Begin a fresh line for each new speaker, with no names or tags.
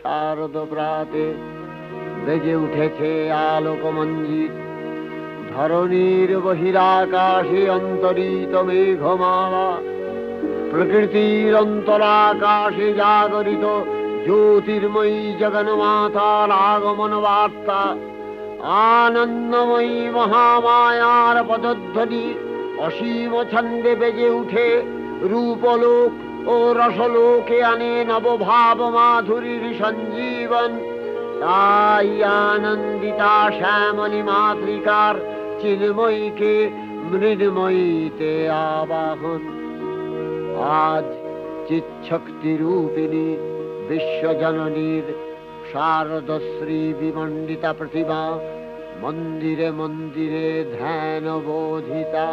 শারদ প্রাতে বেজে উঠেছে আলোকমঞ্জিত, ধরণীর বহিরাকাশে অন্তরিত মেঘমালা, প্রকৃতির অন্তরাকাশে জাগরিত জ্যোতির্ময়ী জগন্মাতার আগমন বার্তা, আনন্দময়ী মহামায়ার পদধ্বনি অসীম ছন্দে বেজে উঠে রূপলোক ও রসলোকে আনে নবভাব মাধুরীর সঞ্জীবন। তাই আনন্দিতা শ্যামলী মাতৃকার চিন্ময়ীকে মৃন্ময়ীতে আবাহন। আজ চিৎশক্তি রূপিণী বিশ্বজননীর শারদশ্রী বিমণ্ডিতা প্রতিমা মন্দিরে মন্দিরে ধ্যান বোধিতা।